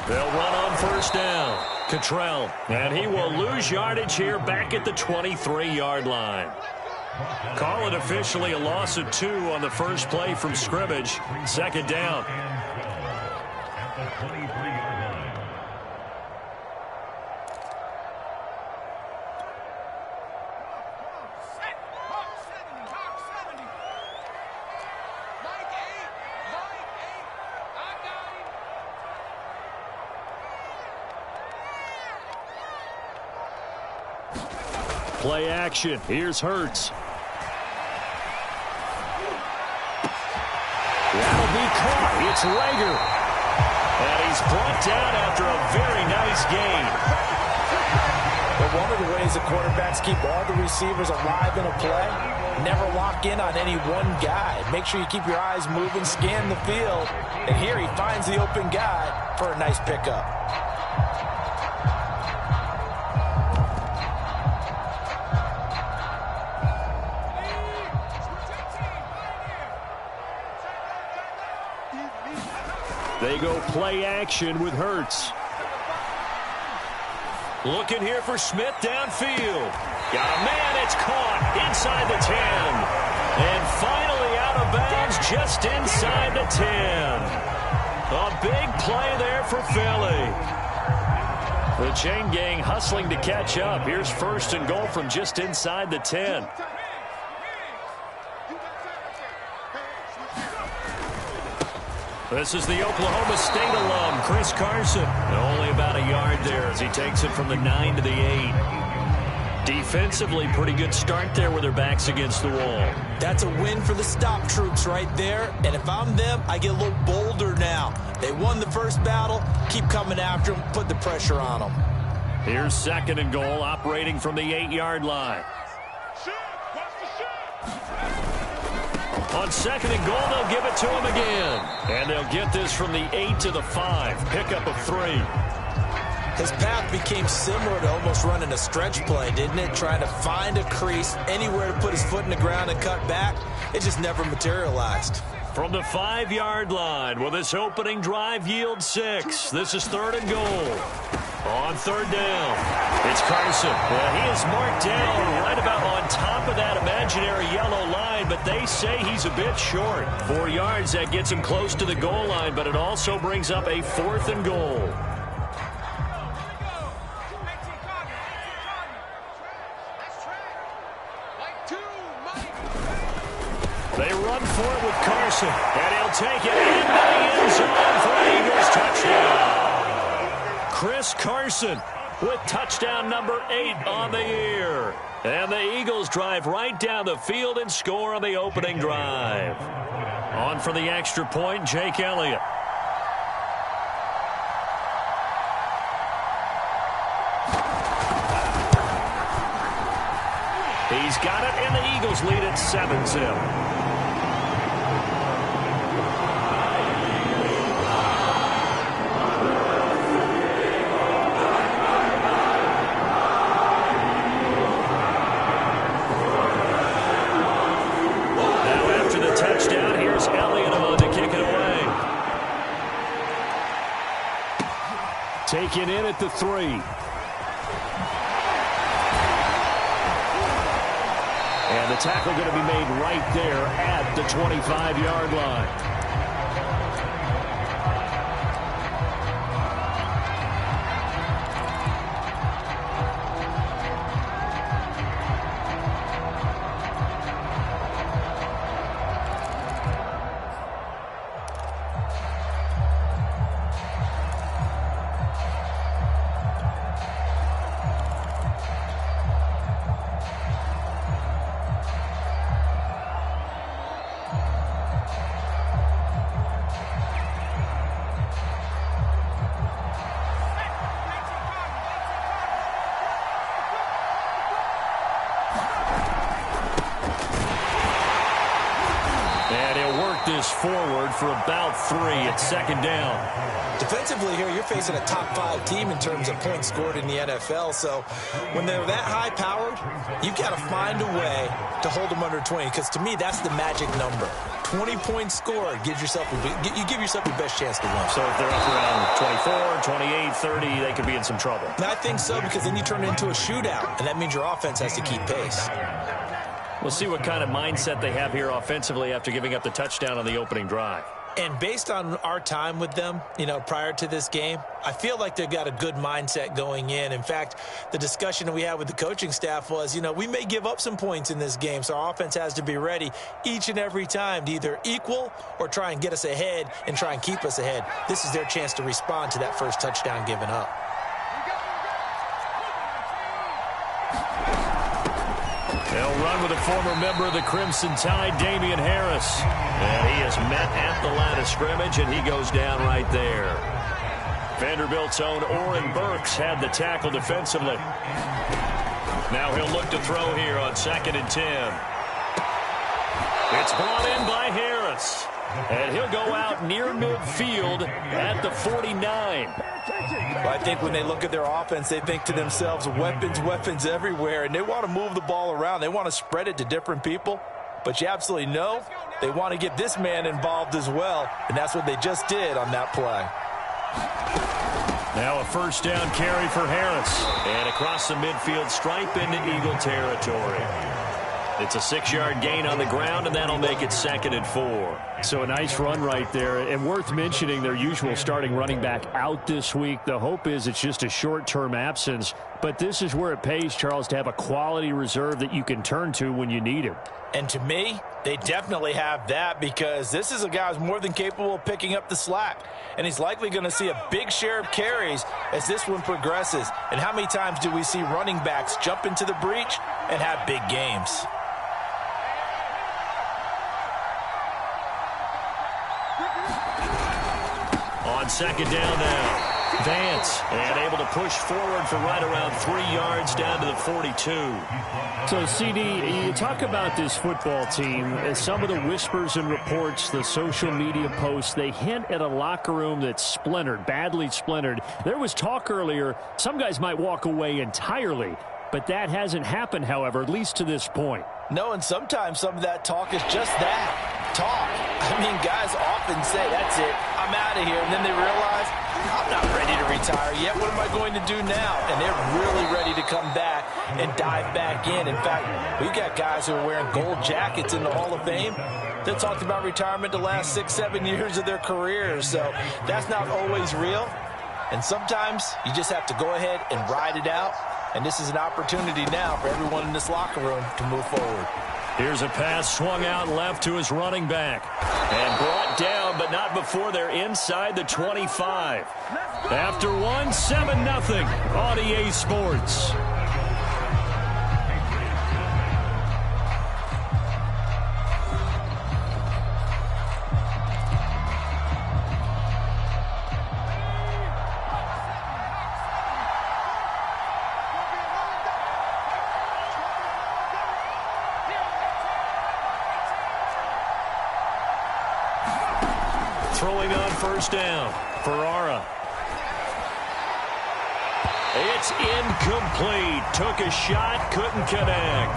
They'll run on first down. Cottrell, and he will lose yardage here back at the 23-yard line. Call it officially a loss of 2 on the first play from scrimmage. Second down. Play action. Here's Hurts. That'll be caught. It's Rager. And he's brought down after a very nice gain. But one of the ways the quarterbacks keep all the receivers alive in a play, never lock in on any one guy. Make sure you keep your eyes moving, scan the field. And here he finds the open guy for a nice pickup. They go play action with Hurts. Looking here for Smith downfield. Got a man, it's caught inside the 10. And finally out of bounds just inside the 10. A big play there for Philly. The chain gang hustling to catch up. Here's first and goal from just inside the 10. This is the Oklahoma State alum, Chris Carson. Only about a yard there as he takes it from the 9 to the 8. Defensively, pretty good start there with their backs against the wall. That's a win for the stop troops right there. And if I'm them, I get a little bolder now. They won the first battle. Keep coming after them. Put the pressure on them. Here's second and goal, operating from the 8-yard line. On second and goal, they'll give it to him again. And they'll get this from the 8 to the 5. Pickup of 3. His path became similar to almost running a stretch play, didn't it? Trying to find a crease, anywhere to put his foot in the ground and cut back. It just never materialized. From the 5-yard line, will this opening drive yield 6? This is third and goal. On third down, it's Carson. Well, he is marked down right about on top of that imaginary yellow line, but they say he's a bit short. 4 yards, that gets him close to the goal line, but it also brings up a fourth and goal. They run for it with Carson, and he'll take it into the end zone for an Eagles touchdown. Chris Carson with touchdown number 8 on the year. And the Eagles drive right down the field and score on the opening drive. On for the extra point, Jake Elliott. He's got it, and the Eagles lead at 7-0. Taken in at the 3. And the tackle going to be made right there at the 25-yard line. this forward for about 3 at second down. Defensively here, you're facing a top-5 team in terms of points scored in the NFL. So when they're that high-powered, you've got to find a way to hold them under 20. Because to me, that's the magic number. 20 points scored gives yourself you give yourself your best chance to win. So if they're up around 24, 28, 30, they could be in some trouble. And I think so, because then you turn it into a shootout, and that means your offense has to keep pace. We'll see what kind of mindset they have here offensively after giving up the touchdown on the opening drive. And based on our time with them, prior to this game, I feel like they've got a good mindset going in. In fact, the discussion that we had with the coaching staff was, we may give up some points in this game, so our offense has to be ready each and every time to either equal or try and get us ahead and try and keep us ahead. This is their chance to respond to that first touchdown given up. They'll run with a former member of the Crimson Tide, Damian Harris. And he is met at the line of scrimmage, and he goes down right there. Vanderbilt's own Oren Burks had the tackle defensively. Now he'll look to throw here on 2nd and 10. It's brought in by Harris. And he'll go out near midfield at the 49. Well, I think when they look at their offense, they think to themselves, weapons everywhere, and they want to move the ball around. They want to spread it to different people, but you absolutely know they want to get this man involved as well, and that's what they just did on that play. Now a first down carry for Harris, and across the midfield stripe into Eagle territory. It's a 6-yard gain on the ground, and that'll make it 2nd and 4. So a nice run right there, and worth mentioning their usual starting running back out this week. The hope is it's just a short-term absence, but this is where it pays, Charles, to have a quality reserve that you can turn to when you need him. And to me, they definitely have that, because this is a guy who's more than capable of picking up the slack. And he's likely going to see a big share of carries as this one progresses. And how many times do we see running backs jump into the breach and have big games? On 2nd down now. Vance, and able to push forward for right around 3 yards down to the 42. So, CD, you talk about this football team, as some of the whispers and reports, the social media posts, they hint at a locker room that's splintered, badly splintered. There was talk earlier, some guys might walk away entirely, but that hasn't happened, however, at least to this point. No, and sometimes some of that talk is just that, talk. I mean, guys often say, that's it, I'm out of here, and then they realize, I'm not ready to retire yet. What am I going to do now? And they're really ready to come back and dive back in. In fact, we've got guys who are wearing gold jackets in the Hall of Fame that talked about retirement the last 6, 7 years of their careers. So that's not always real. And sometimes you just have to go ahead and ride it out. And this is an opportunity now for everyone in this locker room to move forward. Here's a pass swung out left to his running back. And brought down, but not before they're inside the 25. After one, 7-0 on EA Sports. Throwing on first down, Ferrara. It's incomplete. Took a shot, couldn't connect.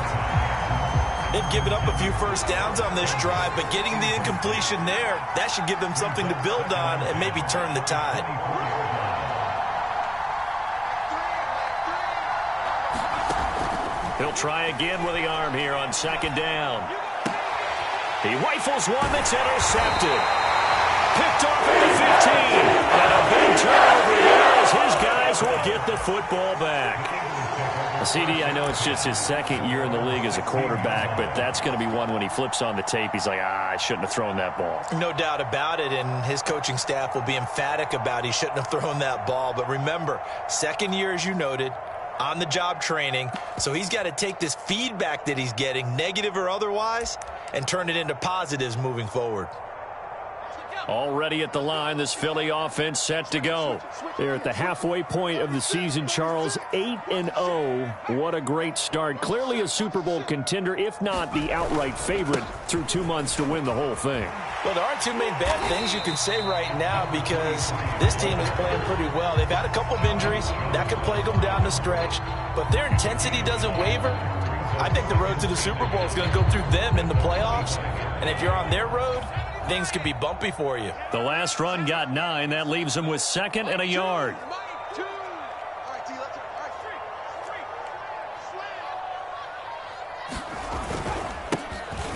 They've given up a few first downs on this drive, but getting the incompletion there, that should give them something to build on and maybe turn the tide. He'll try again with the arm here on 2nd down. He rifles one that's intercepted. Picked off at the 15. And a big turnover here as his guys will get the football back. CD, I know it's just his 2nd year in the league as a quarterback, but that's going to be one when he flips on the tape. He's like, I shouldn't have thrown that ball. No doubt about it, and his coaching staff will be emphatic about he shouldn't have thrown that ball. But remember, 2nd year, as you noted, on-the-job training, so he's got to take this feedback that he's getting, negative or otherwise, and turn it into positives moving forward. Already at the line, this Philly offense set to go. They're at the halfway point of the season, Charles, 8-0. What a great start. Clearly a Super Bowl contender, if not the outright favorite, through 2 months to win the whole thing. Well, there aren't too many bad things you can say right now because this team is playing pretty well. They've had a couple of injuries. That could plague them down the stretch. But their intensity doesn't waver. I think the road to the Super Bowl is going to go through them in the playoffs. And if you're on their road, things could be bumpy for you. The last run got 9. That leaves them with 2nd and a yard.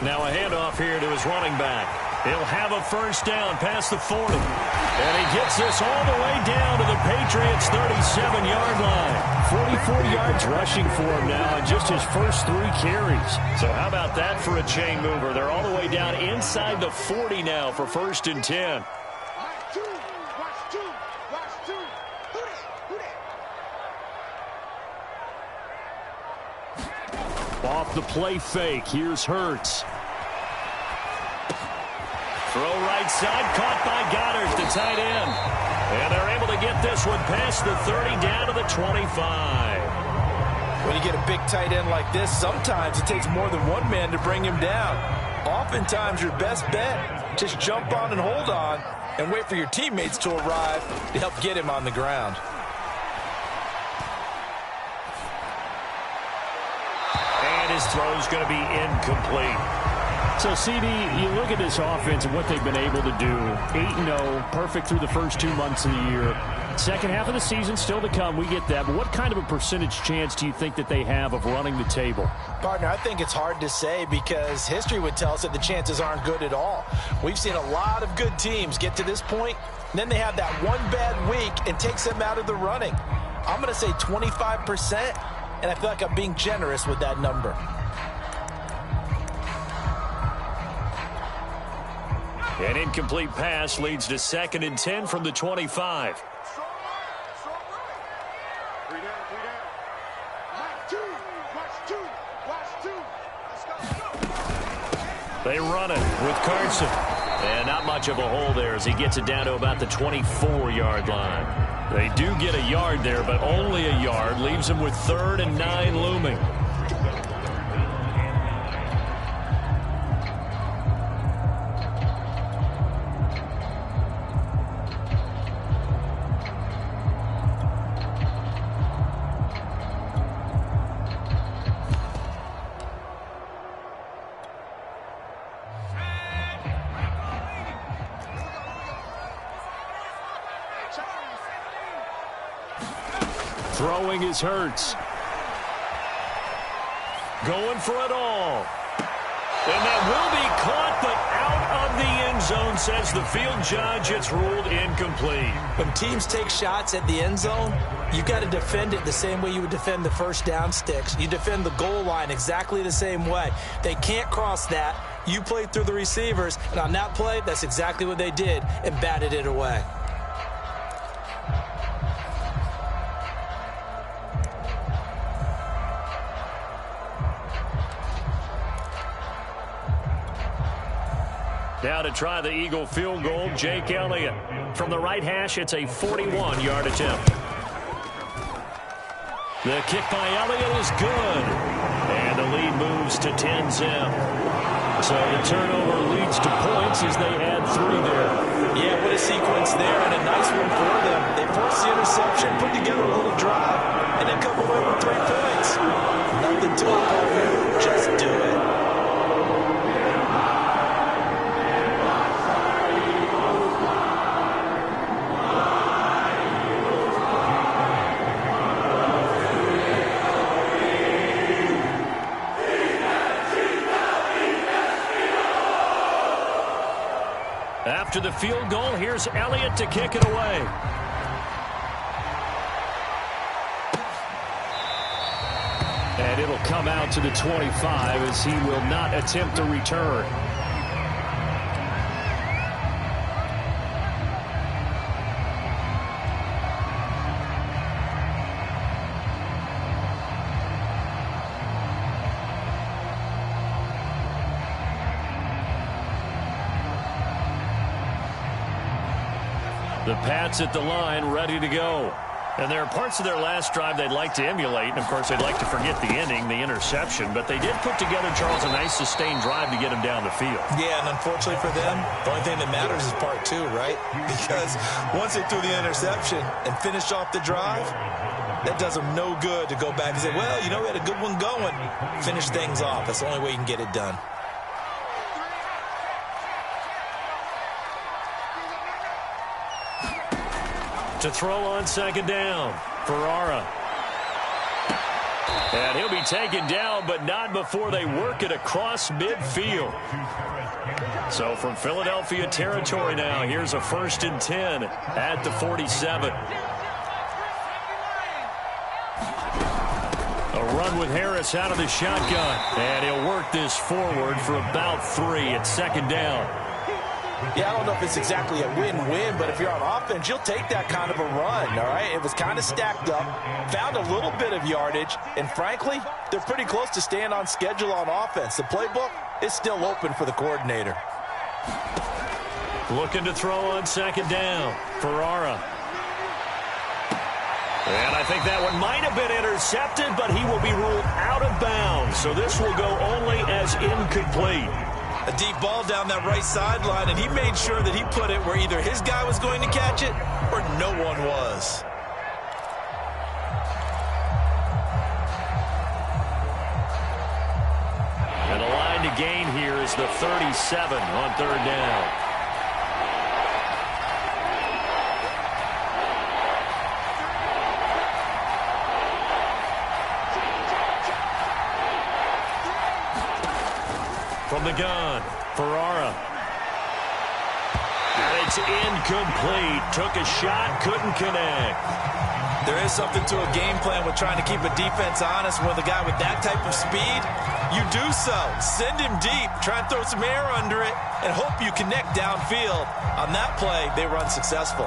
Now a handoff here to his running back. He'll have a first down past the 40. And he gets this all the way down to the Patriots' 37-yard line. 44 yards rushing for him now in just his first 3 carries. So how about that for a chain mover? They're all the way down inside the 40 now for 1st and 10. Off the play fake, here's Hurts. Throw right side, caught by Goddard, the tight end. And they're able to get this one past the 30 down to the 25. When you get a big tight end like this, sometimes it takes more than one man to bring him down. Oftentimes, your best bet, just jump on and hold on and wait for your teammates to arrive to help get him on the ground. And his throw's going to be incomplete. So, CD, you look at this offense and what they've been able to do. 8-0, perfect through the first 2 months of the year. Second half of the season still to come. We get that. But what kind of a percentage chance do you think that they have of running the table? Partner, I think it's hard to say because history would tell us that the chances aren't good at all. We've seen a lot of good teams get to this point, and then they have that one bad week and takes them out of the running. I'm going to say 25%, and I feel like I'm being generous with that number. An incomplete pass leads to 2nd and 10 from the 25. They run it with Carson. And not much of a hole there as he gets it down to about the 24-yard line. They do get a yard there, but only a yard. Leaves them with 3rd and 9 looming. Throwing is Hurts. Going for it all. And that will be caught, but out of the end zone, says the field judge. It's ruled incomplete. When teams take shots at the end zone, you got to defend it the same way you would defend the first down sticks. You defend the goal line exactly the same way. They can't cross that. You played through the receivers, and on that play, that's exactly what they did and batted it away. Now to try the Eagle field goal, Jake Elliott. From the right hash, it's a 41-yard attempt. The kick by Elliott is good. And the lead moves to 10-zip. So the turnover leads to points as they add 3 there. Yeah, what a sequence there, and a nice one for them. They forced the interception, put together a little drive, and then come away with 3 points. Nothing to it, partner. Just do it. After the field goal, here's Elliott to kick it away. And it'll come out to the 25 as he will not attempt a return. The Pats at the line, ready to go. And there are parts of their last drive they'd like to emulate. And, of course, they'd like to forget the ending, the interception. But they did put together, Charles, a nice sustained drive to get him down the field. Yeah, and unfortunately for them, the only thing that matters is part two, right? Because once they threw the interception and finished off the drive, that does them no good to go back and say, well, you know, we had a good one going. Finish things off. That's the only way you can get it done. To throw on second down, Ferrara. And he'll be taken down, but not before they work it across midfield. So from Philadelphia territory now, here's a 1st and 10 at the 47. A run with Harris out of the shotgun. And he'll work this forward for about 3 at second down. Yeah, I don't know if it's exactly a win-win, but if you're on offense, you'll take that kind of a run, all right? It was kind of stacked up, found a little bit of yardage, and frankly, they're pretty close to staying on schedule on offense. The playbook is still open for the coordinator. Looking to throw on second down, Ferrara. And I think that one might have been intercepted, but he will be ruled out of bounds. So this will go only as incomplete. A deep ball down that right sideline, and he made sure that he put it where either his guy was going to catch it or no one was. And the line to gain here is the 37 on third down. From the gun, Ferrara. And it's incomplete. Took a shot, couldn't connect. There is something to a game plan with trying to keep a defense honest. With a guy with that type of speed, you do so. Send him deep. Try and throw some air under it and hope you connect downfield. On that play, they run successful.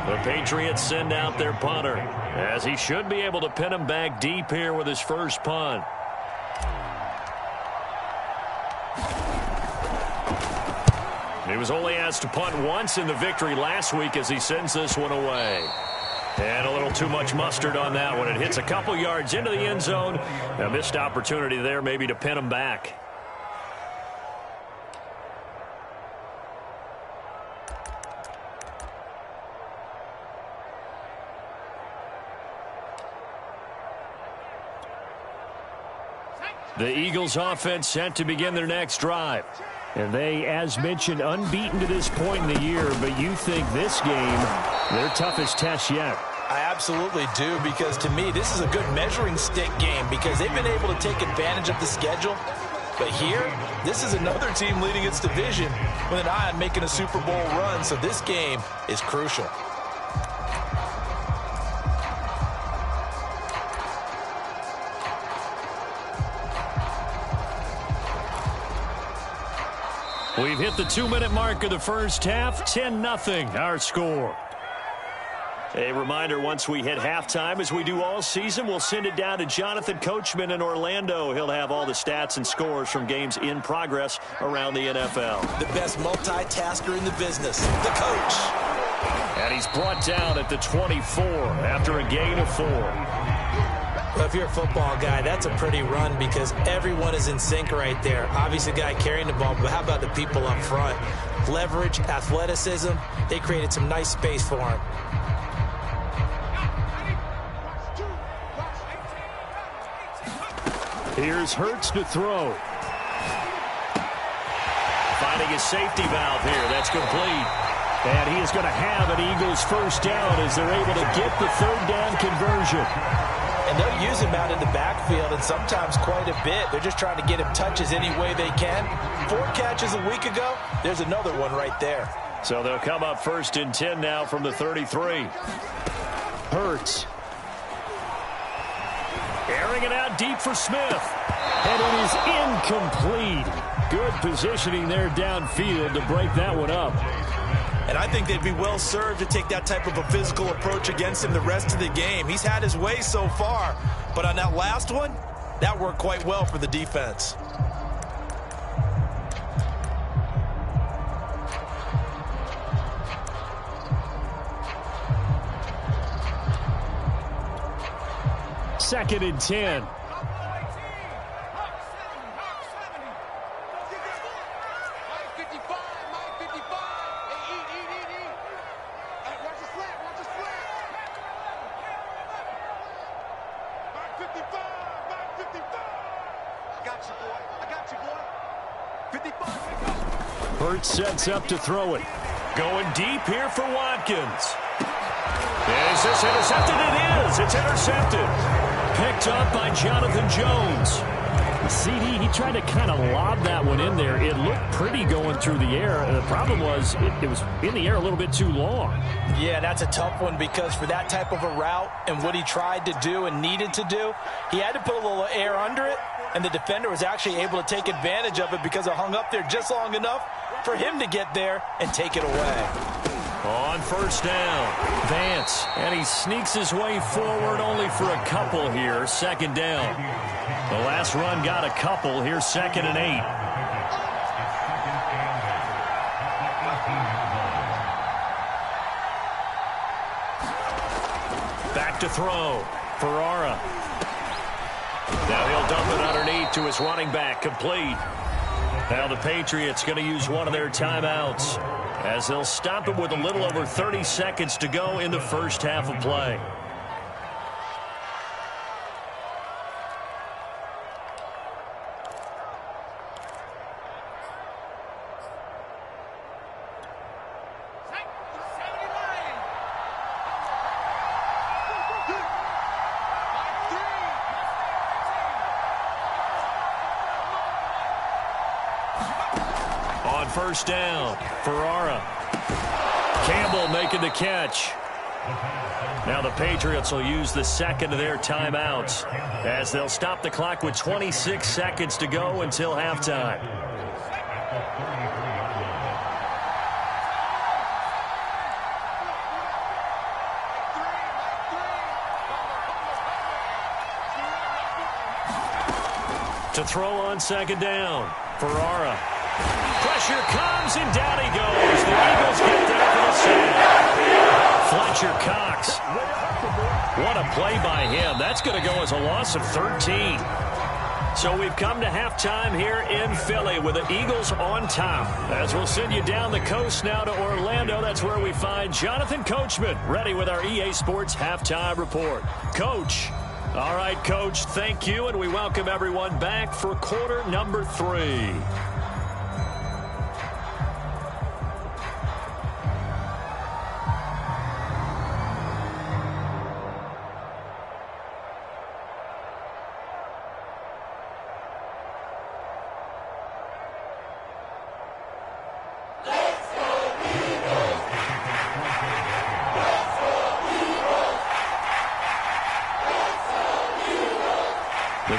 The Patriots send out their punter, as he should be able to pin him back deep here with his first punt. He was only asked to punt once in the victory last week as he sends this one away. And a little too much mustard on that one. It hits a couple yards into the end zone. A missed opportunity there maybe to pin him back. The Eagles offense set to begin their next drive. And they, as mentioned, unbeaten to this point in the year, but you think this game, their toughest test yet. I absolutely do, because to me, this is a good measuring stick game because they've been able to take advantage of the schedule. But here, this is another team leading its division with an eye on making a Super Bowl run, so this game is crucial. We've hit the 2-minute mark of the first half, 10-0 our score. A reminder, once we hit halftime, as we do all season, we'll send it down to Jonathan Coachman in Orlando. He'll have all the stats and scores from games in progress around the NFL. The best multitasker in the business, the coach. And he's brought down at the 24 after a gain of 4. Well, if you're a football guy, that's a pretty run because everyone is in sync right there. Obviously, the guy carrying the ball, but how about the people up front? Leverage, athleticism, they created some nice space for him. Here's Hurts to throw. Finding his safety valve here. That's complete. And he is going to have an Eagles first down as they're able to get the third down conversion. And they'll use him out in the backfield, and sometimes quite a bit. They're just trying to get him touches any way they can. 4 catches a week ago. There's another one right there. So they'll come up 1st and 10 now from the 33. Hurts. Airing it out deep for Smith. And it is incomplete. Good positioning there downfield to break that one up. And I think they'd be well served to take that type of a physical approach against him the rest of the game. He's had his way so far, but on that last one, that worked quite well for the defense. 2nd and 10. Hurts sets up to throw it. Going deep here for Watkins. Is this intercepted? It is. It's intercepted. Picked up by Jonathan Jones. CD, he tried to kind of lob that one in there. It looked pretty going through the air. The problem was it was in the air a little bit too long. Yeah, that's a tough one because for that type of a route and what he tried to do and needed to do, he had to put a little air under it, and the defender was actually able to take advantage of it because it hung up there just long enough for him to get there and take it away. On first down, Vance, and he sneaks his way forward only for a couple here. 2nd down. The last run got a couple. Here's 2nd and 8. Back to throw. Ferrara. Now he'll dump it underneath to his running back. Complete. Now the Patriots going to use one of their timeouts as they'll stop it with a little over 30 seconds to go in the first half of play. First down, Ferrara. Campbell making the catch. Now the Patriots will use the second of their timeouts as they'll stop the clock with 26 seconds to go until halftime. To throw on 2nd down, Ferrara. Pressure comes, and down he goes. The Eagles get there for the save. Fletcher Cox. What a play by him. That's going to go as a loss of 13. So we've come to halftime here in Philly with the Eagles on top. As we'll send you down the coast now to Orlando, that's where we find Jonathan Coachman ready with our EA Sports Halftime Report. Coach. All right, Coach, thank you, and we welcome everyone back for quarter number 3.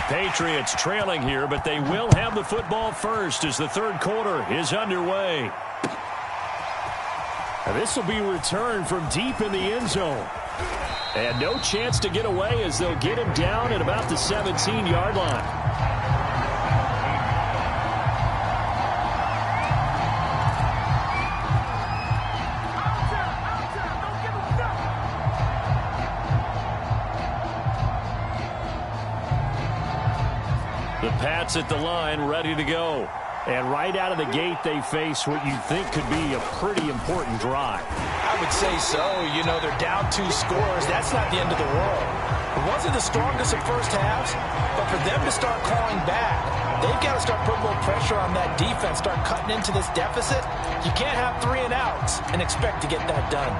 Patriots trailing here, but they will have the football first as the third quarter is underway. This will be returned from deep in the end zone. And no chance to get away as they'll get him down at about the 17-yard line. The Pats at the line, ready to go. And right out of the gate, they face what you think could be a pretty important drive. I would say so. You know, they're down 2 scores. That's not the end of the world. It wasn't the strongest of first halves, but for them to start clawing back, they've got to start putting a little pressure on that defense, start cutting into this deficit. You can't have 3 and outs and expect to get that done.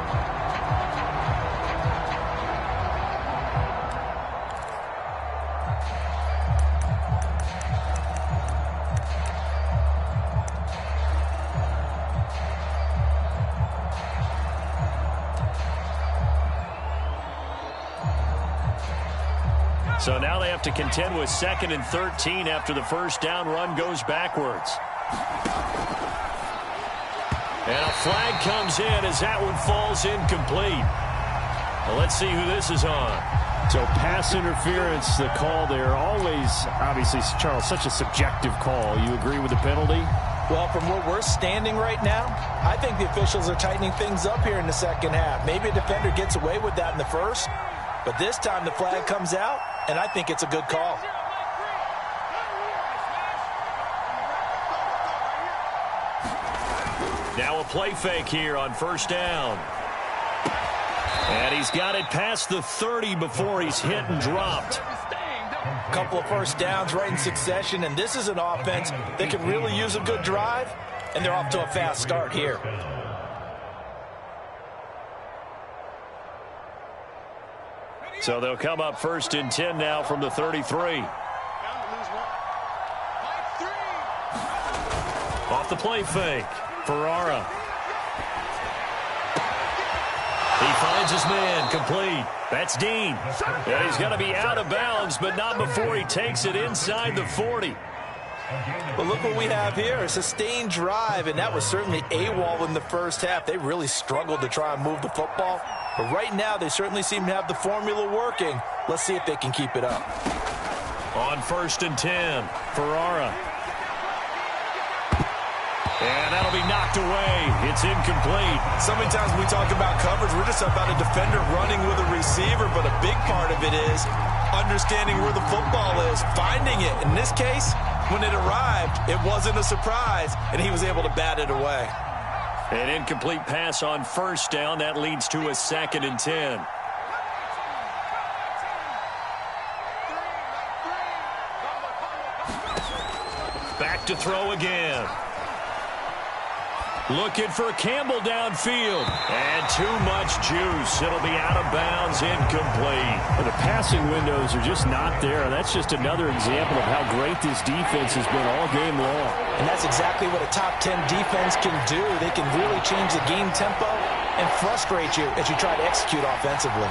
So now they have to contend with 2nd and 13 after the first down run goes backwards. And a flag comes in as that one falls incomplete. Well, let's see who this is on. So pass interference, the call there. Always, obviously, Charles, such a subjective call. You agree with the penalty? Well, from where we're standing right now, I think the officials are tightening things up here in the second half. Maybe a defender gets away with that in the first, but this time the flag comes out, and I think it's a good call. Now a play fake here on first down. And he's got it past the 30 before he's hit and dropped. A couple of first downs right in succession, and this is an offense that can really use a good drive, and they're off to a fast start here. So they'll come up first and 10 now from the 33. Off the play fake, Ferrara. He finds his man, complete. That's Dean. And he's going to be out of bounds, but not before he takes it inside the 40. But look what we have here, a sustained drive, and that was certainly AWOL in the first half. They really struggled to try and move the football. But right now, they certainly seem to have the formula working. Let's see if they can keep it up. On first and 10, Ferrara. And that'll be knocked away. It's incomplete. So many times when we talk about coverage, we're just about a defender running with a receiver, but a big part of it is understanding where the football is, finding it. In this case, when it arrived, it wasn't a surprise, and he was able to bat it away. An incomplete pass on first down. That leads to a second and 10. Back to throw again. Looking for Campbell downfield. And too much juice. It'll be out of bounds, incomplete. And the passing windows are just not there. That's just another example of how great this defense has been all game long. And that's exactly what a top 10 defense can do. They can really change the game tempo and frustrate you as you try to execute offensively.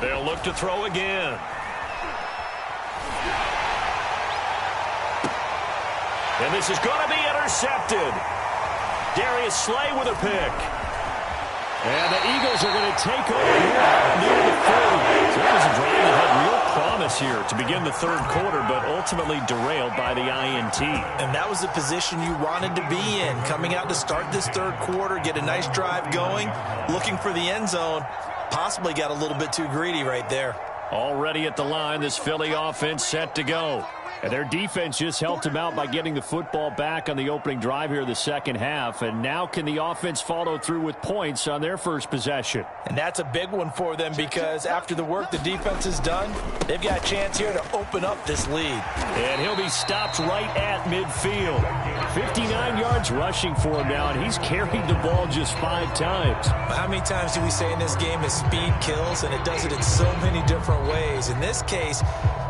They'll look to throw again. And this is going to be intercepted. Darius Slay with a pick. And the Eagles are going to take over here near the 40. So that was a drive that had real promise here to begin the third quarter, but ultimately derailed by the INT. And that was the position you wanted to be in. Coming out to start this third quarter, get a nice drive going, looking for the end zone. Possibly got a little bit too greedy right there. Already at the line, this Philly offense set to go. And their defense just helped them out by getting the football back on the opening drive here in the second half. And now can the offense follow through with points on their first possession? And that's a big one for them because after the work the defense has done, they've got a chance here to open up this lead. And he'll be stopped right at midfield. 59 yards rushing for him now, and he's carried the ball just 5 times. How many times do we say in this game is speed kills, and it does it in so many different ways. In this case,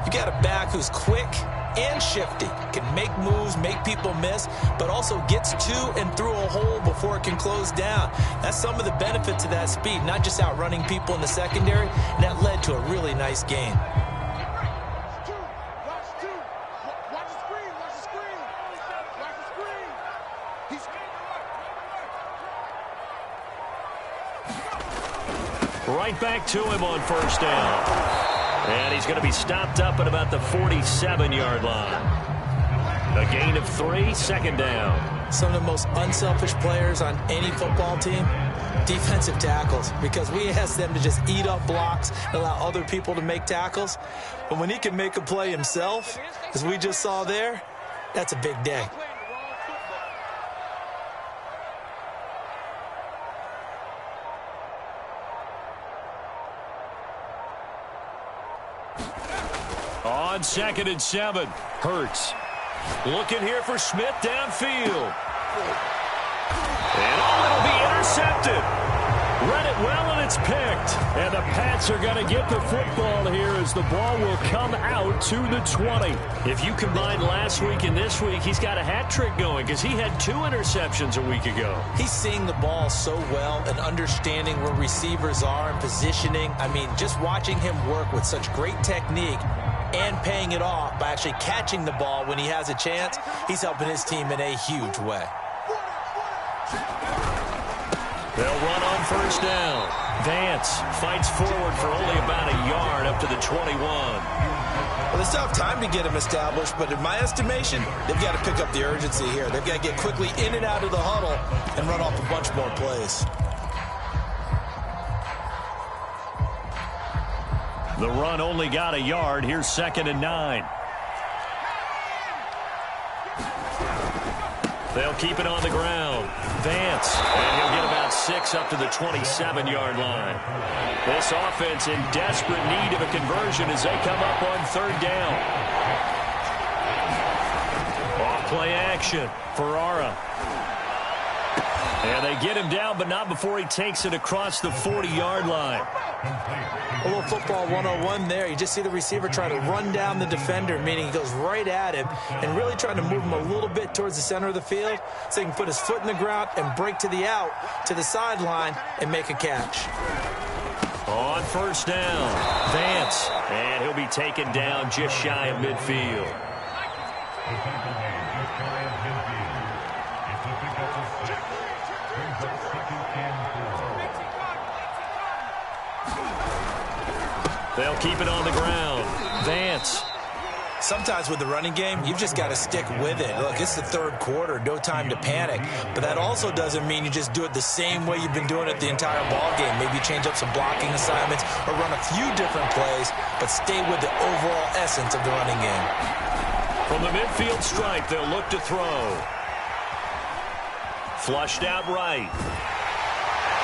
you got a back who's quick and shifty, can make moves, make people miss, but also gets to and through a hole before it can close down. That's some of the benefits of that speed, not just outrunning people in the secondary, and that led to a really nice game. Right back to him on first down. And he's going to be stopped up at about the 47-yard line. A gain of 3, second down. Some of the most unselfish players on any football team, defensive tackles, because we ask them to just eat up blocks and allow other people to make tackles. But when he can make a play himself, as we just saw there, that's a big day. On second and 7, Hurts. Looking here for Smith downfield. And it'll be intercepted. Read it well, and it's picked. And the Pats are going to get the football here as the ball will come out to the 20. If you combine last week and this week, he's got a hat trick going because he had 2 interceptions a week ago. He's seeing the ball so well and understanding where receivers are and positioning. I mean, just watching him work with such great technique, and paying it off by actually catching the ball when he has a chance. He's helping his team in a huge way. They'll run on first down. Vance fights forward for only about a yard up to the 21. Well, they still have time to get him established, but in my estimation, they've got to pick up the urgency here. They've got to get quickly in and out of the huddle and run off a bunch more plays. The run only got a yard. Here's 2nd and 9. They'll keep it on the ground. Vance, and he'll get about 6 up to the 27-yard line. This offense in desperate need of a conversion as they come up on 3rd down. Off-play action. Ferrara. And they get him down, but not before he takes it across the 40-yard line. A little football 101 there. You just see the receiver trying to run down the defender, meaning he goes right at him and really trying to move him a little bit towards the center of the field so he can put his foot in the ground and break to the out, to the sideline, and make a catch. On first down, Vance, and he'll be taken down just shy of midfield. They'll keep it on the ground. Vance. Sometimes with the running game, you've just got to stick with it. Look, it's the 3rd quarter, no time to panic. But that also doesn't mean you just do it the same way you've been doing it the entire ball game. Maybe change up some blocking assignments or run a few different plays, but stay with the overall essence of the running game. From the midfield stripe, they'll look to throw. Flushed out right.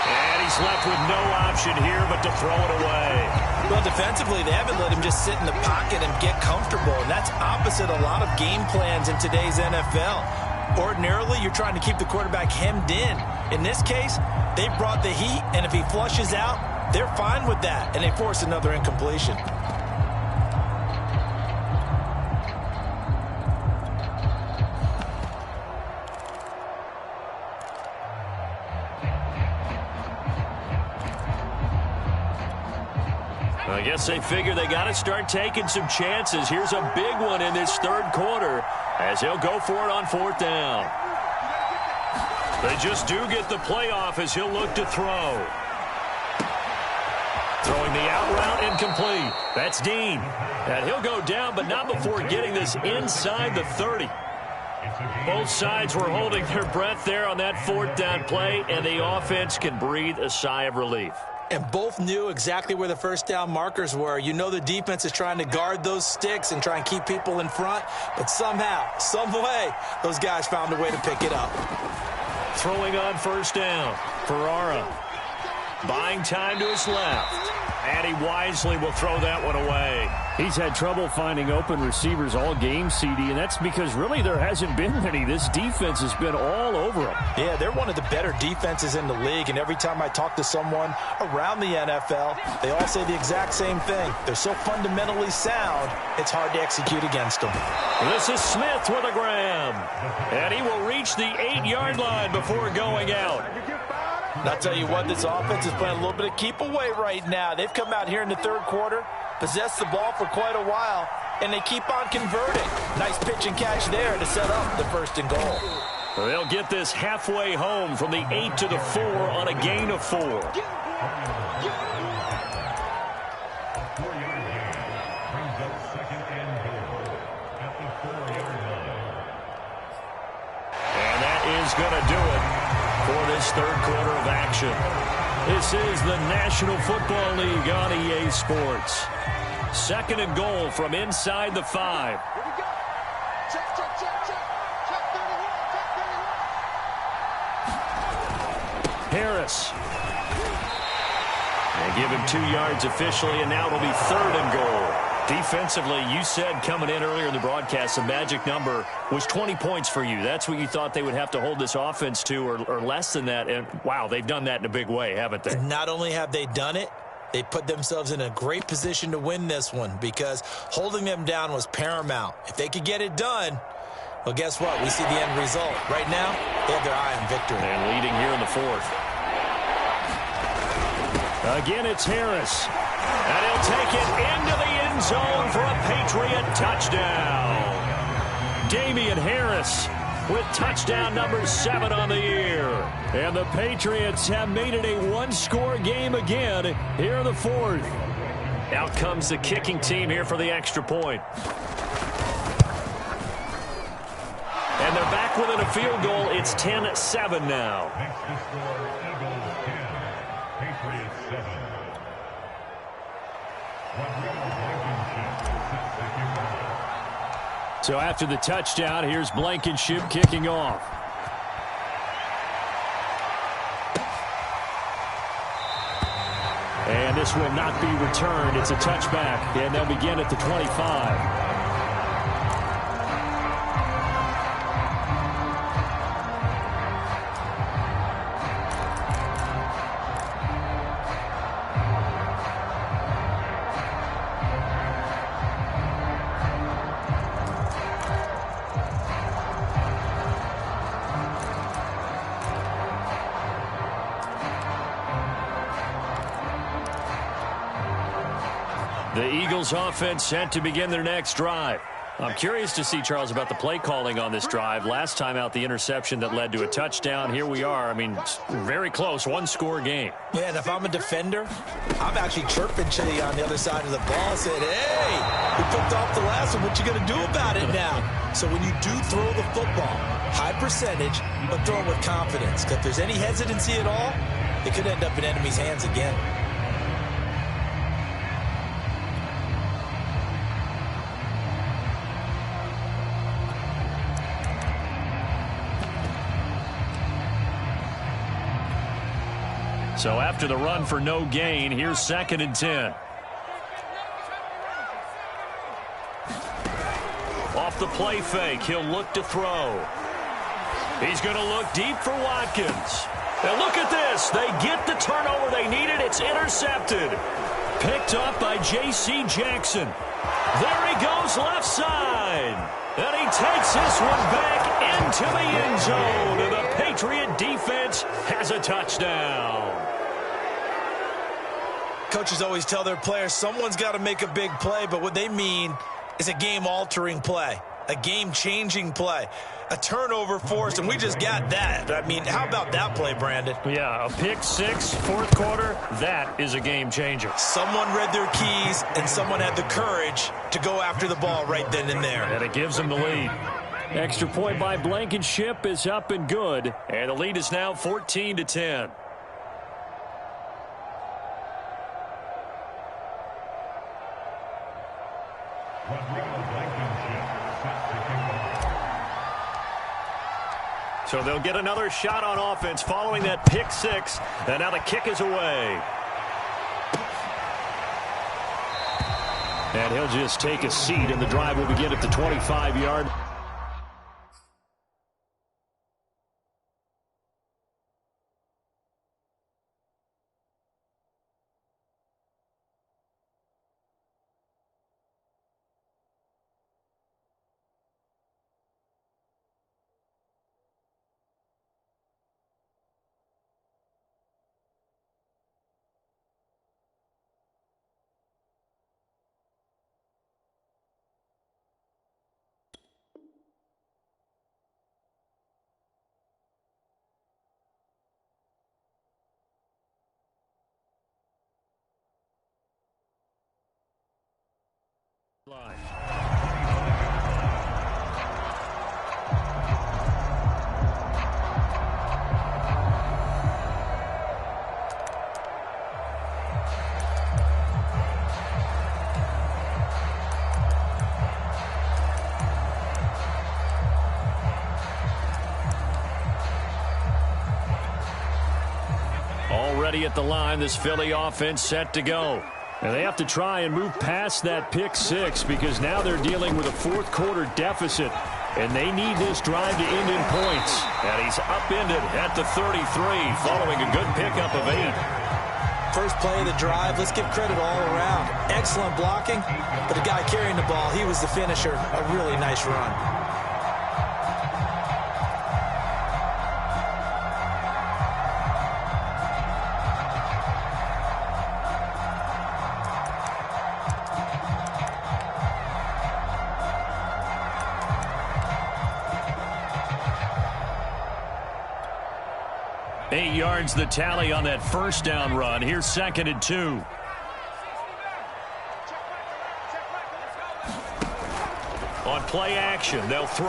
And he's left with no option here but to throw it away. Well, defensively, they haven't let him just sit in the pocket and get comfortable, and that's opposite a lot of game plans in today's NFL. Ordinarily, you're trying to keep the quarterback hemmed in. In this case, they brought the heat, and if he flushes out, they're fine with that, and they force another incompletion. I guess they figure they got to start taking some chances. Here's a big one in this 3rd quarter as he'll go for it on 4th down. They just do get the playoff as he'll look to throw. Throwing the out route incomplete. That's Dean. And he'll go down, but not before getting this inside the 30. Both sides were holding their breath there on that 4th down play, and the offense can breathe a sigh of relief. And both knew exactly where the first down markers were. You know the defense is trying to guard those sticks and try and keep people in front. But somehow, some way, those guys found a way to pick it up. Throwing on first down, Ferrara. Buying time to his left. And he wisely will throw that one away. He's had trouble finding open receivers all game, CD, and that's because really there hasn't been many. This defense has been all over him. Yeah, they're one of the better defenses in the league, and every time I talk to someone around the NFL, they all say the exact same thing. They're so fundamentally sound, it's hard to execute against them. This is Smith with a grab, and he will reach the 8-yard line before going out. And I'll tell you what, this offense is playing a little bit of keep away right now. They've come out here in the 3rd quarter, possessed the ball for quite a while, and they keep on converting. Nice pitch and catch there to set up the 1st and goal. They'll get this halfway home from the 8 to the 4 on a gain of 4. And that is going to do it for this 3rd quarter of action. This is the National Football League on EA Sports. 2nd and goal from inside the 5. Harris. They give him 2 yards officially, and now it'll be 3rd and goal. Defensively, you said coming in earlier in the broadcast, the magic number was 20 points for you. That's what you thought they would have to hold this offense to, or less than that. And, wow, they've done that in a big way, haven't they? And not only have they done it, they put themselves in a great position to win this one because holding them down was paramount. If they could get it done, well, guess what? We see the end result. Right now, they have their eye on victory. And leading here in the 4th. Again, it's Harris. And he'll take it into the end zone for a Patriot touchdown. Damian Harris with touchdown number 7 on the year. And the Patriots have made it a one-score game again here in the fourth. Out comes the kicking team here for the extra point. And they're back within a field goal. It's 10-7 now. Next to score, Eagles 10, Patriots 7. So after the touchdown, here's Blankenship kicking off. And this will not be returned. It's a touchback, and they'll begin at the 25. The Eagles offense set to begin their next drive. I'm curious to see, Charles, about the play calling on this drive. Last time out, the interception that led to a touchdown. Here we are. I mean, very close, one-score game. Yeah, and if I'm a defender, I'm actually chirping Chili on the other side of the ball and saying, hey, we picked off the last one. What you going to do about it now? So when you do throw the football, high percentage, but throw it with confidence. Because if there's any hesitancy at all, it could end up in enemy's hands again. So after the run for no gain, here's 2nd and 10. Off the play fake, he'll look to throw. He's going to look deep for Watkins. And look at this. They get the turnover they needed. It's intercepted. Picked up by J.C. Jackson. There he goes left side. And he takes this one back into the end zone. And the Patriot defense has a touchdown. Coaches always tell their players someone's got to make a big play, but what they mean is a game-altering play, a game-changing play, a turnover forced, and we just got that. I mean, how about that play, Brandon? Yeah, a pick six, fourth quarter, that is a game changer. Someone read their keys, and someone had the courage to go after the ball right then and there. And it gives them the lead. Extra point by Blankenship is up and good. And the lead is now 14-10. So they'll get another shot on offense following that pick six. And now the kick is away. And he'll just take a seat, and the drive will begin at the 25-yard. Already at the line, this Philly offense set to go. And they have to try and move past that pick six because now they're dealing with a fourth quarter deficit. And they need this drive to end in points. And he's upended at the 33 following a good pickup of 8. First play of the drive, let's give credit all around. Excellent blocking, but the guy carrying the ball, he was the finisher. A really nice run. 8 yards the tally on that first down run. Here's 2nd and 2. On play action, they'll throw.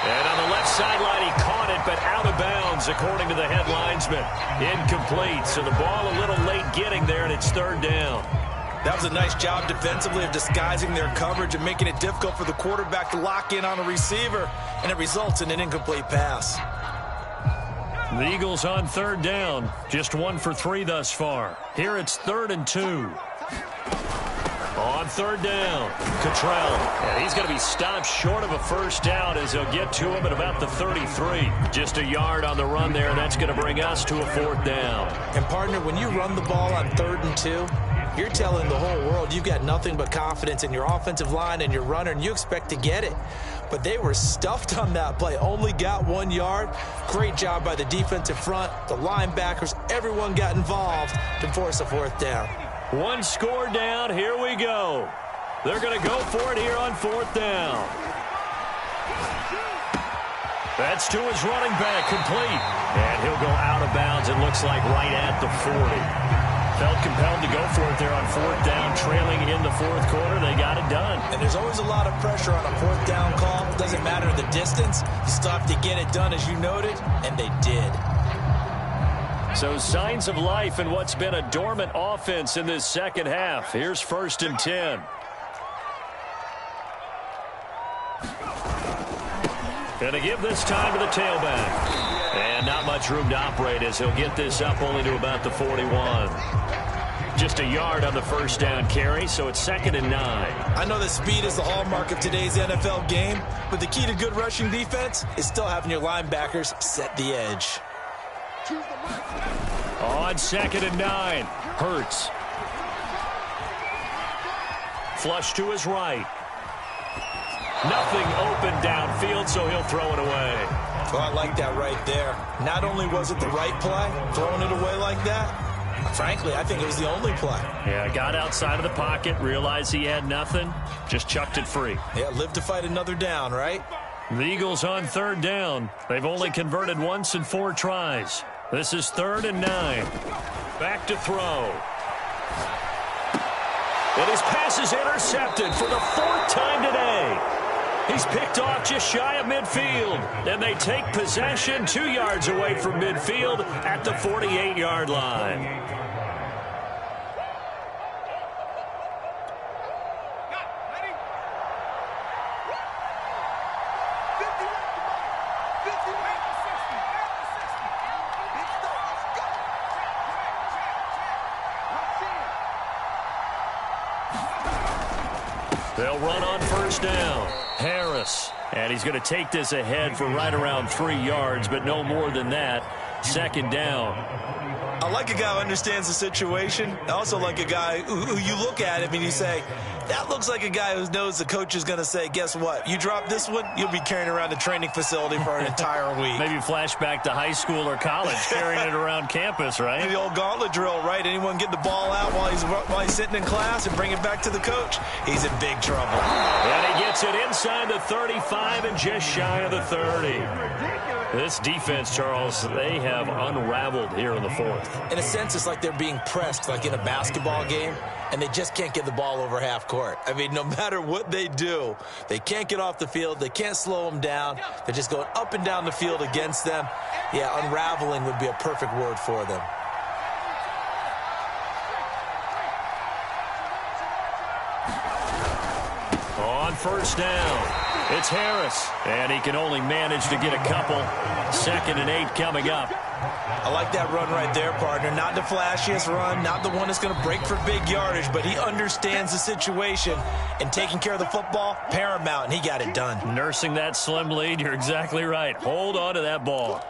And on the left sideline, he caught it, but out of bounds, according to the head linesman. Incomplete, so the ball a little late getting there, and it's 3rd down. That was a nice job defensively of disguising their coverage and making it difficult for the quarterback to lock in on a receiver, and it results in an incomplete pass. The Eagles on 3rd down, just 1 for 3 thus far. Here it's 3rd and 2. On 3rd down, Cottrell. And he's going to be stopped short of a first down as they'll get to him at about the 33. Just a yard on the run there, and that's going to bring us to a 4th down. And, partner, when you run the ball on 3rd and 2, you're telling the whole world you've got nothing but confidence in your offensive line and your runner, and you expect to get it. But they were stuffed on that play, only got 1 yard. Great job by the defensive front, the linebackers, everyone got involved to force a 4th down. 1 score down. Here we go. They're going to go for it here on 4th down. That's to his running back, complete. And he'll go out of bounds, it looks like, right at the 40. Felt compelled to go for it there on 4th down, trailing in the 4th quarter. They got it done. And there's always a lot of pressure on a 4th down call. It doesn't matter the distance. You still have to get it done, as you noted, and they did. So signs of life in what's been a dormant offense in this second half. Here's 1st and 10. Gonna give this time to the tailback. And not much room to operate as he'll get this up only to about the 41. Just a yard on the first down carry, so it's 2nd and 9. I know that speed is the hallmark of today's NFL game, but the key to good rushing defense is still having your linebackers set the edge. On 2nd and 9, Hurts. Flush to his right. Nothing open downfield, so he'll throw it away. Oh, I like that right there. Not only was it the right play, throwing it away like that, frankly, I think it was the only play. Yeah, got outside of the pocket, realized he had nothing, just chucked it free. Yeah, live to fight another down, right? The Eagles on 3rd down. They've only converted once in 4 tries. This is 3rd and 9. Back to throw. And his pass is intercepted for the 4th time today. He's picked off just shy of midfield. And they take possession 2 yards away from midfield at the 48-yard line. They'll run on 1st down. Harris. And he's going to take this ahead for right around 3 yards, but no more than that. 2nd down. I like a guy who understands the situation. I also like a guy who you look at him and you say, that looks like a guy who knows the coach is going to say, guess what? You drop this one, you'll be carrying around a training facility for an entire week. Maybe flashback to high school or college, carrying it around campus, right? The old gauntlet drill, right? Anyone get the ball out while he's sitting in class and bring it back to the coach? He's in big trouble. And he gets it inside the 35 and just shy of the 30. This defense, Charles, they have unraveled here in the 4th. In a sense, it's like they're being pressed like in a basketball game, and they just can't get the ball over half court. I mean, no matter what they do, they can't get off the field. They can't slow them down. They're just going up and down the field against them. Yeah, unraveling would be a perfect word for them. On 1st down. It's Harris, and he can only manage to get a couple. 2nd and 8 coming up. I like that run right there, partner. Not the flashiest run, not the one that's going to break for big yardage, but he understands the situation, and taking care of the football, paramount, and he got it done. Nursing that slim lead, you're exactly right. Hold on to that ball.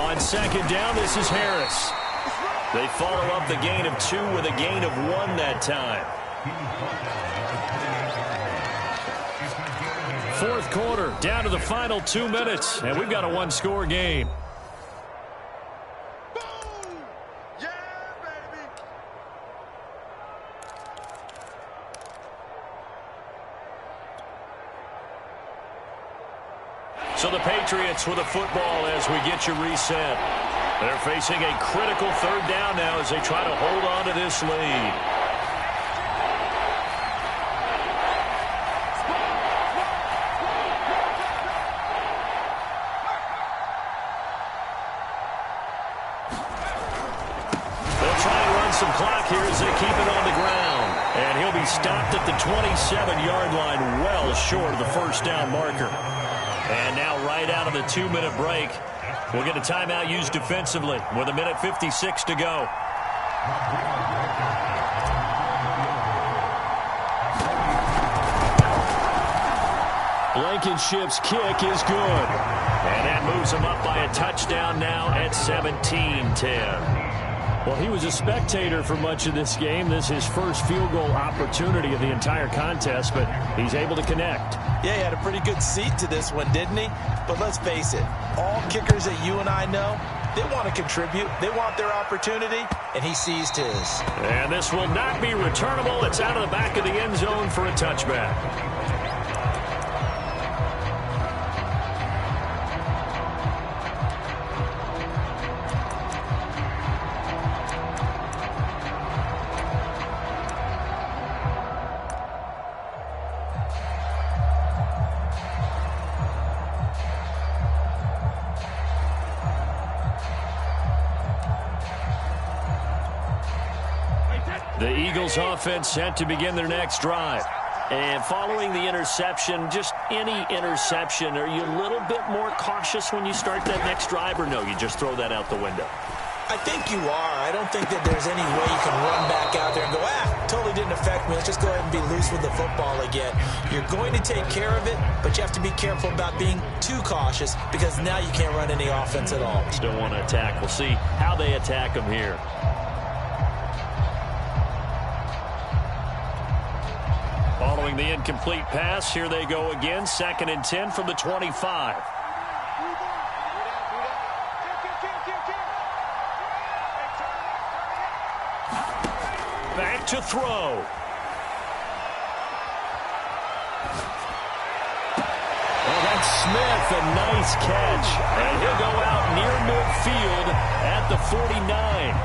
On 2nd down, this is Harris. They follow up the gain of 2 with a gain of 1 that time. Fourth quarter, down to the final 2 minutes, and we've got a one-score game. So the Patriots with a football as we get you reset. They're facing a critical third down now as they try to hold on to this lead. They'll try and run some clock here as they keep it on the ground. And he'll be stopped at the 27-yard line, well short of the first down marker. And now right out of the 2-minute break, we'll get a timeout used defensively with 1:56 to go. Blankenship's kick is good. And that moves him up by a touchdown now at 17-10. Well, he was a spectator for much of this game. This is his first field goal opportunity of the entire contest, but he's able to connect. Yeah, he had a pretty good seat to this one, didn't he? But let's face it, all kickers that you and I know, they want to contribute. They want their opportunity, and he seized his. And this will not be returnable. It's out of the back of the end zone for a touchback. The Eagles offense set to begin their next drive. And following the interception, just any interception, are you a little bit more cautious when you start that next drive, or no, you just throw that out the window? I think you are. I don't think that there's any way you can run back out there and go, totally didn't affect me. Let's just go ahead and be loose with the football again. You're going to take care of it, but you have to be careful about being too cautious because now you can't run any offense at all. Still want to attack. We'll see how they attack them here. Following the incomplete pass, here they go again. 2nd and 10 from the 25. Back to throw. Oh, that's Smith, a nice catch. And he'll go out near midfield at the 49.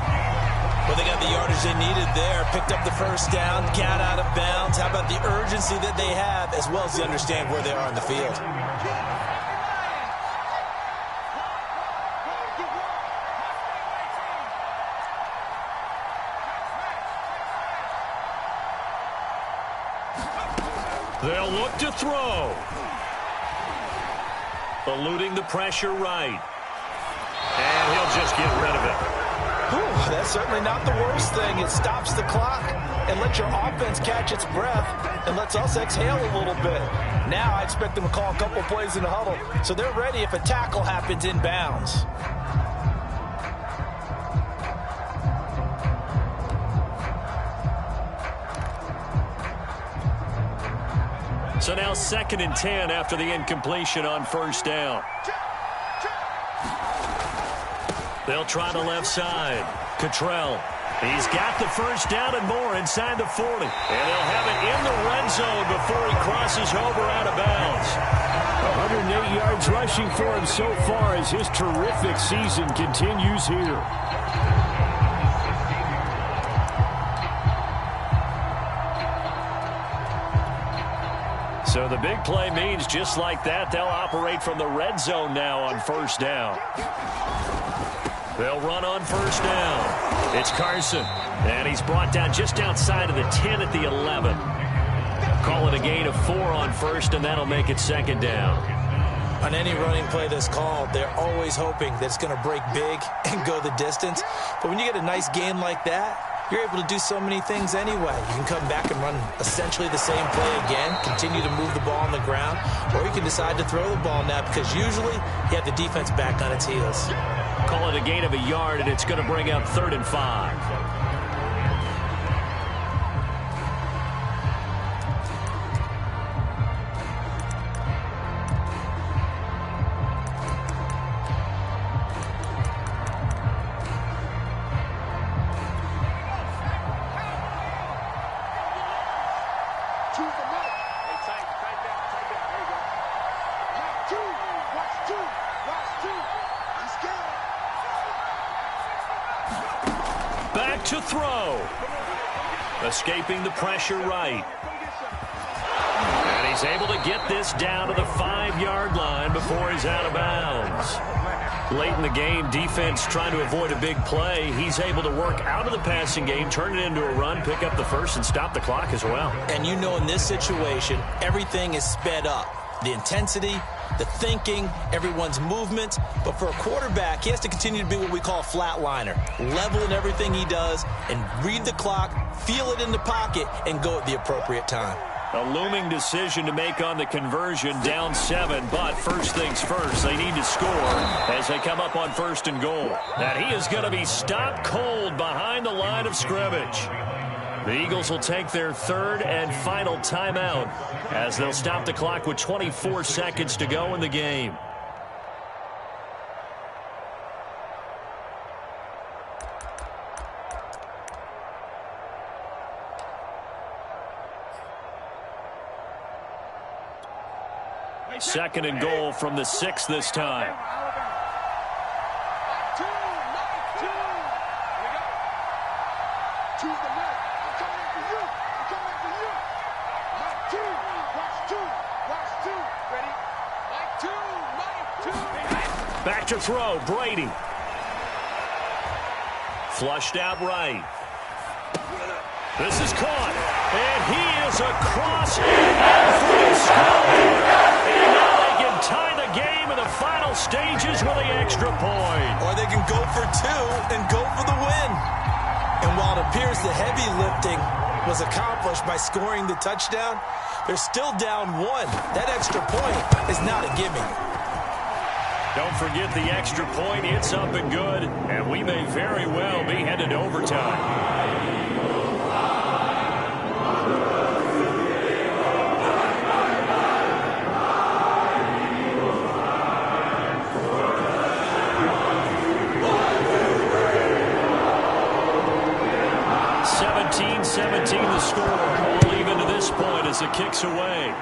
Well, they got the yardage they needed there. Picked up the first down, got out of bounds. How about the urgency that they have, as well as they understand where they are on the field? They'll look to throw. Eluding the pressure right. And he'll just get rid of it. Whew, that's certainly not the worst thing. It stops the clock and lets your offense catch its breath and lets us exhale a little bit. Now I expect them to call a couple plays in the huddle so they're ready if a tackle happens in bounds. So now 2nd and 10 after the incompletion on first down. They'll try the left side. Cottrell. He's got the first down and more inside the 40. And they'll have it in the red zone before he crosses over out of bounds. 108 yards rushing for him so far as his terrific season continues here. So the big play means just like that, they'll operate from the red zone now on first down. They'll run on first down. It's Carson. And he's brought down just outside of the 10 at the 11. Call it a gain of 4 on first, and that'll make it 2nd down. On any running play that's called, they're always hoping that it's going to break big and go the distance. But when you get a nice gain like that, you're able to do so many things anyway. You can come back and run essentially the same play again, continue to move the ball on the ground, or you can decide to throw the ball now because usually you have the defense back on its heels. Call it a gain of a yard, and it's going to bring up 3rd and 5. Choose the middle. Hey, tight down. There you go. Mark two. Watch two. Watch two. He's scared. Back to throw. Escaping the pressure right. And he's able to get this down to the 5-yard line before he's out of bounds. Late in the game, defense trying to avoid a big play. He's able to work out of the passing game, turn it into a run, pick up the first, and stop the clock as well. And you know in this situation, everything is sped up. The intensity, the thinking, everyone's movement. But for a quarterback, he has to continue to be what we call a flatliner. Level in everything he does and read the clock, feel it in the pocket, and go at the appropriate time. A looming decision to make on the conversion, down 7, but first things first, they need to score as they come up on 1st and goal. And he is going to be stopped cold behind the line of scrimmage. The Eagles will take their 3rd and final timeout as they'll stop the clock with 24 seconds to go in the game. Second and goal from the 6 this time. Back to throw, Brady. Flushed out right. This is caught, and he is across and through. And now they can tie the game in the final stages with the extra point. Or they can go for 2 and go for the win. And while it appears the heavy lifting was accomplished by scoring the touchdown, they're still down 1. That extra point is not a gimme. Don't forget the extra point. It's up and good, and we may very well be headed to overtime. The score, all even to this point as it kicks away.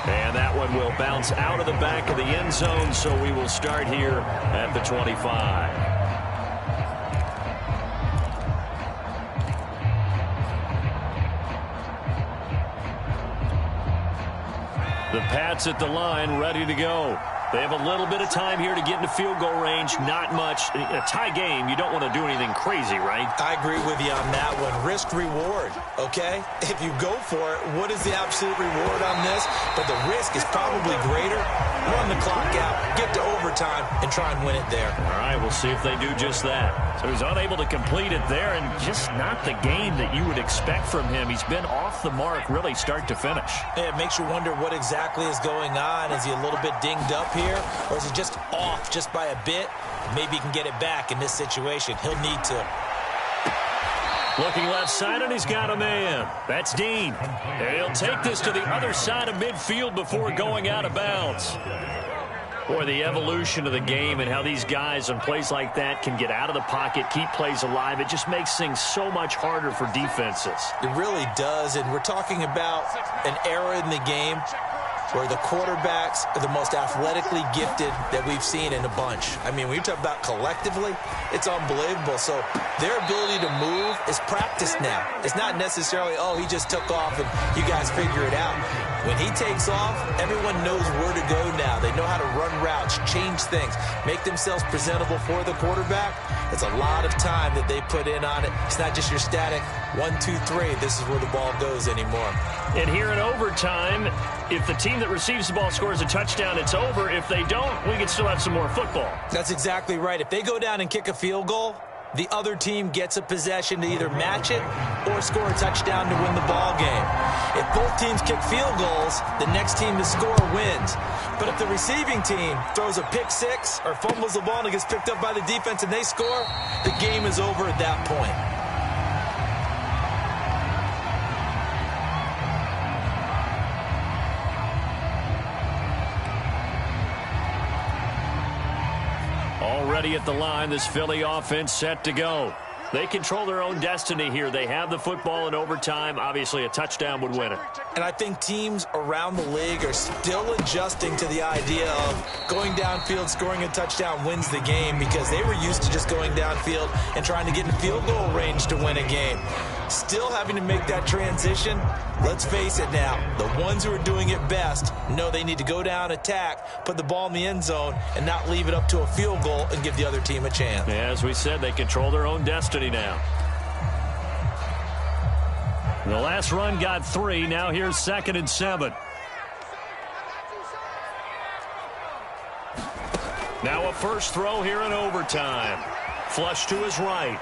And that one will bounce out of the back of the end zone, so we will start here at the 25. The Pats at the line, ready to go. They have a little bit of time here to get into field goal range. Not much. A tie game, you don't want to do anything crazy, right? I agree with you on that one. Risk-reward, okay? If you go for it, what is the absolute reward on this? But the risk is probably greater. Run the clock out, get to overtime, and try and win it there. All right, we'll see if they do just that. So he's unable to complete it there, and just not the game that you would expect from him. He's been off the mark, really, start to finish. It makes you wonder what exactly is going on. Is he a little bit dinged up here, or is he just off just by a bit? Maybe he can get it back in this situation. He'll need to. Looking left side, and he's got a man. That's Dean. He'll take this to the other side of midfield before going out of bounds. Boy, the evolution of the game and how these guys on plays like that can get out of the pocket, keep plays alive, it just makes things so much harder for defenses. It really does, and we're talking about an era in the game where the quarterbacks are the most athletically gifted that we've seen in a bunch. I mean, when you talk about collectively, it's unbelievable. So their ability to move is practiced now. It's not necessarily, oh, he just took off and you guys figure it out. When he takes off, everyone knows where to go now. They know how to run routes, change things, make themselves presentable for the quarterback. It's a lot of time that they put in on it. It's not just your static 1, 2, 3. This is where the ball goes anymore. And here in overtime, if the team that receives the ball scores a touchdown, it's over. If they don't, we can still have some more football. That's exactly right. If they go down and kick a field goal, the other team gets a possession to either match it or score a touchdown to win the ball game. If both teams kick field goals, the next team to score wins. But if the receiving team throws a pick six or fumbles the ball and it gets picked up by the defense and they score, the game is over at that point. Already at the line, this Philly offense set to go. They control their own destiny here. They have the football in overtime. Obviously, a touchdown would win it. And I think teams around the league are still adjusting to the idea of going downfield, scoring a touchdown wins the game, because they were used to just going downfield and trying to get in field goal range to win a game. Still having to make that transition. Let's face it now, the ones who are doing it best know they need to go down, attack, put the ball in the end zone, and not leave it up to a field goal and give the other team a chance. As we said, they control their own destiny now. The last run got 3. Now here's 2nd and 7. Now a first throw here in overtime. Flush to his right.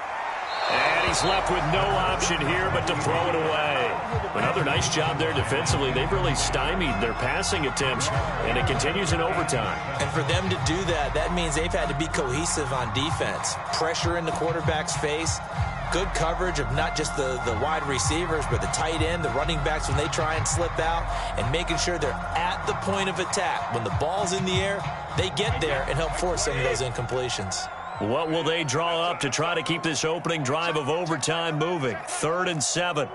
And he's left with no option here but to throw it away. Another nice job there defensively. They've really stymied their passing attempts, and it continues in overtime. And for them to do that, that means they've had to be cohesive on defense. Pressure in the quarterback's face. Good coverage of not just the wide receivers, but the tight end, the running backs when they try and slip out, and making sure they're at the point of attack. When the ball's in the air, they get there and help force some of those incompletions. What will they draw up to try to keep this opening drive of overtime moving? 3rd and 7.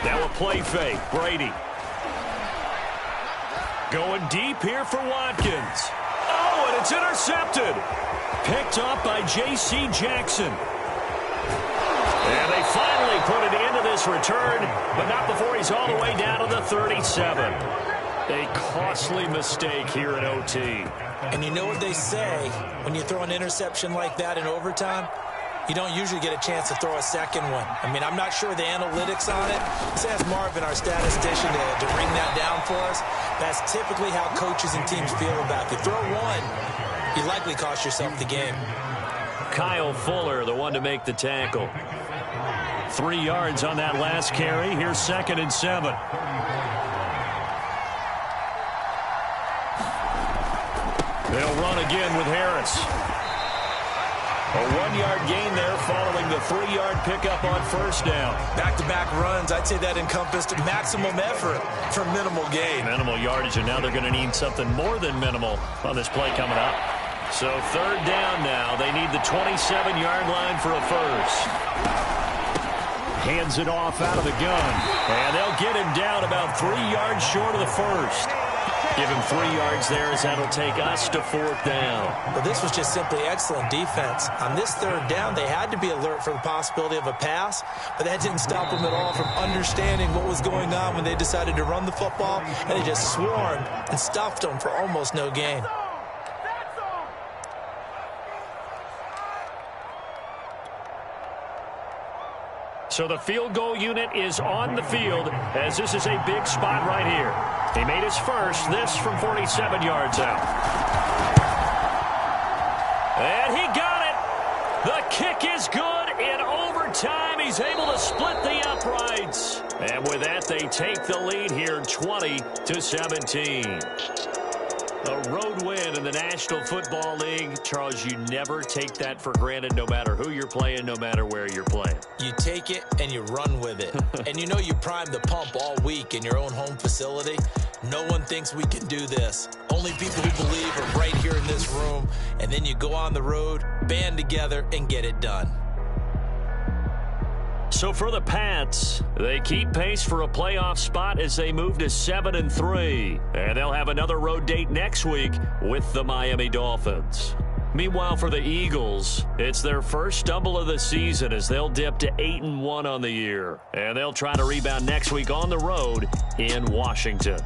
Now a play fake. Brady. Going deep here for Watkins. Oh, and it's intercepted. Picked up by J.C. Jackson. And they finally put it into this return, but not before he's all the way down to the 37. A costly mistake here in OT. And you know what they say, when you throw an interception like that in overtime, you don't usually get a chance to throw a second one. I mean, I'm not sure the analytics on it. Let's ask Marvin, our statistician, to bring that down for us. That's typically how coaches and teams feel about it. If you throw one, you likely cost yourself the game. Kyle Fuller, the one to make the tackle. 3 yards on that last carry. Here's 2nd and 7. They'll run again with Harris. A 1-yard gain there following the 3-yard pickup on first down. Back-to-back runs, I'd say that encompassed maximum effort for minimal gain. Minimal yardage, and now they're going to need something more than minimal on this play coming up. So 3rd down now. They need the 27-yard line for a first. Hands it off out of the gun. And they'll get him down about 3 yards short of the first. Give him 3 yards there as that'll take us to 4th down. But this was just simply excellent defense. On this 3rd down, they had to be alert for the possibility of a pass, but that didn't stop them at all from understanding what was going on when they decided to run the football, and they just swarmed and stuffed them for almost no gain. So the field goal unit is on the field, as this is a big spot right here. He made his first, this from 47 yards out. And he got it. The kick is good in overtime. He's able to split the uprights. And with that, they take the lead here 20-17. A road win in the National Football League. Charles, you never take that for granted, no matter who you're playing, no matter where you're playing. You take it and you run with it. And you know you primed the pump all week in your own home facility. No one thinks we can do this. Only people who believe are right here in this room. And then you go on the road, band together, and get it done. So for the Pats, they keep pace for a playoff spot as they move to 7-3. And they'll have another road date next week with the Miami Dolphins. Meanwhile, for the Eagles, it's their first stumble of the season as they'll dip to 8-1 on the year. And they'll try to rebound next week on the road in Washington.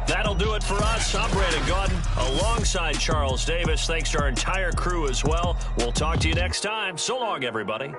That'll do it for us. I'm Brandon Gaudin alongside Charles Davis. Thanks to our entire crew as well. We'll talk to you next time. So long, everybody.